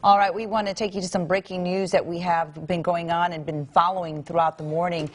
All right, we want to take you to some breaking news that we have been going on and been following throughout the morning.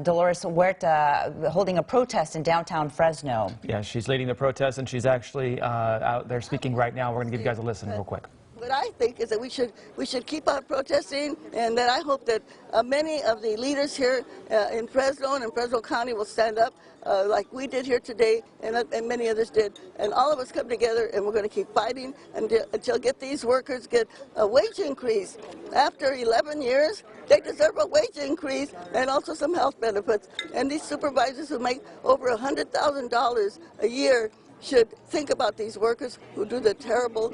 Dolores Huerta holding a protest in downtown Fresno. Yeah, she's leading the protest, and she's actually out there speaking right now. We're going to give you guys a listen real quick. What I think is that we should keep on protesting, and that I hope that many of the leaders here in Fresno and in Fresno County will stand up like we did here today, and many others did, and all of us come together, and we're going to keep fighting until get these workers get a wage increase. After 11 years, they deserve a wage increase and also some health benefits. And these supervisors who make over $100,000 a year should think about these workers who do the terrible,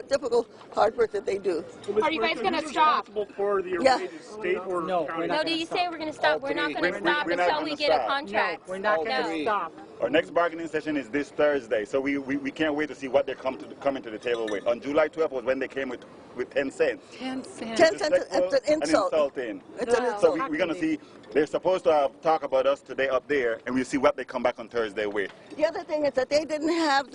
difficult, hard work that they do. Are you guys going to stop? For the state or county? No, do you say we're going to stop? We're not going to stop until we get a contract. No, we're not going to stop. Our next bargaining session is this Thursday, so we can't wait to see what they're coming to the table with. On July 12th was when they came with 10 cents. 10 cents. 10 cents, it's an insult. It's an insult. So we're going to see, they're supposed to talk about us today up there, and we'll see what they come back on Thursday with. The other thing is that they didn't have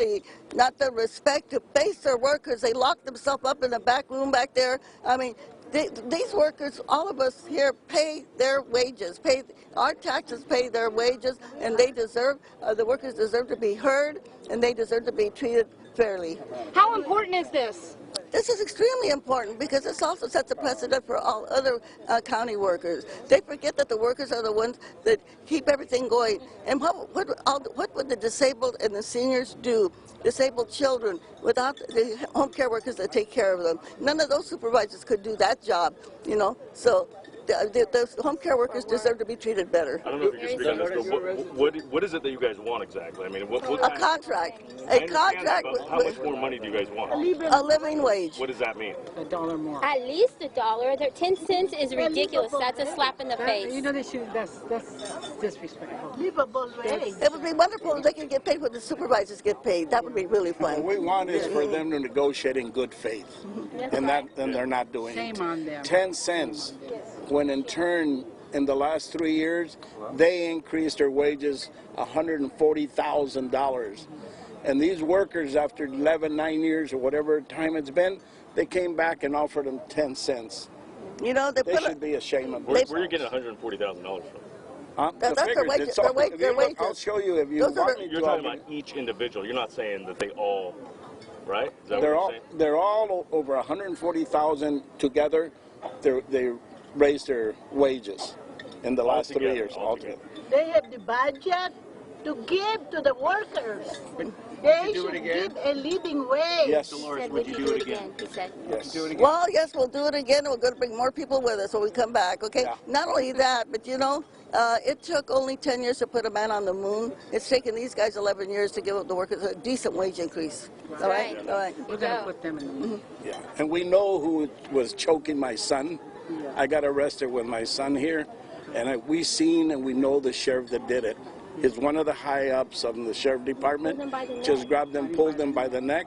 not the respect to face their workers. They locked themselves up in the back room back there. I mean, these workers, all of us here, pay their wages, pay our taxes, pay their wages, and they deserve, the workers deserve to be heard, and they deserve to be treated fairly. How important is this? This is extremely important because this also sets a precedent for all other county workers. They forget that the workers are the ones that keep everything going. And what would the disabled and the seniors do, disabled children, without the home care workers that take care of them? None of those supervisors could do that job, you know. So the home care workers deserve to be treated better. I don't know if you can speak on this, but what is it that you guys want exactly? I mean, what a contract. A contract. How much more money do you guys want? A living wage. What does that mean? $1 more. At least $1. 10 cents is ridiculous. That's a slap in the face. You know, that's disrespectful. Livable wage. It would be wonderful if they could get paid what the supervisors get paid. That would be really fun. What we want is for them to negotiate in good faith, and they're not doing it. Shame on them. 10 cents. When in turn, in the last 3 years, they increased their wages $140,000. And these workers, after 9 years or whatever time it's been, they came back and offered them 10 cents. You know, they should be ashamed of themselves. Where are you getting $140,000 from? That's their wages. Their wages. I'll show you if you want me to. You're talking about each individual. You're not saying that they all, right? Is that what you're saying? They're all over $140,000 together. They raised their wages in the last 3 years altogether. They have the budget to give to the workers. They should give a living wage. Yes. Dolores, would you do it again? He said. Yes. Well, yes, we'll do it again. We're going to bring more people with us when we come back, okay? Yeah. Not only that, but you know, it took only 10 years to put a man on the moon. It's taken these guys 11 years to give the workers a decent wage increase. All right? All right. We're going to put them in the moon. Yeah. And we know who was choking my son. I got arrested with my son here, and we seen and we know the sheriff that did it. Is one of the high-ups of the sheriff department, just grabbed them, pulled them by the neck,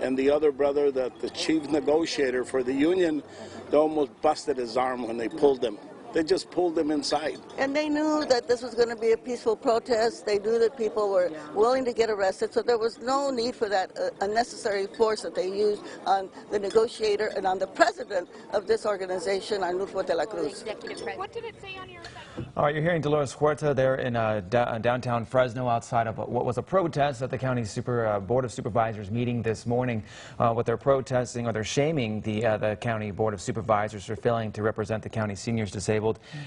and the other brother, the chief negotiator for the union, they almost busted his arm when they pulled him. They just pulled him inside. And they knew that this was going to be a peaceful protest. They knew that people were willing to get arrested, so there was no need for that unnecessary force that they used on the negotiator and on the president of this organization, Arnulfo de la Cruz. What did it say on your side? All right, you're hearing Dolores Huerta there in downtown Fresno outside of what was a protest at the county Board of Supervisors meeting this morning. What they're protesting, or they're shaming the county Board of Supervisors for failing to represent the county seniors disabled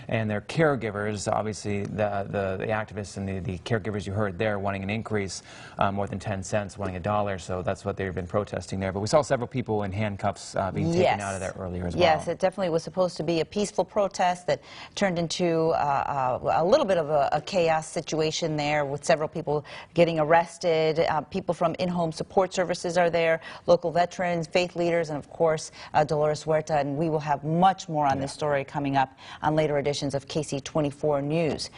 and their caregivers. Obviously, the activists and the caregivers you heard there wanting an increase, more than 10 cents, wanting $1. So that's what they've been protesting there. But we saw several people in handcuffs being taken out of there earlier as well. Yes, it definitely was supposed to be a peaceful protest that turned into a little bit of a chaos situation there, with several people getting arrested. People from in-home support services are there, local veterans, faith leaders, and of course Dolores Huerta. And we will have much more on this story coming up on later editions of KC24 News.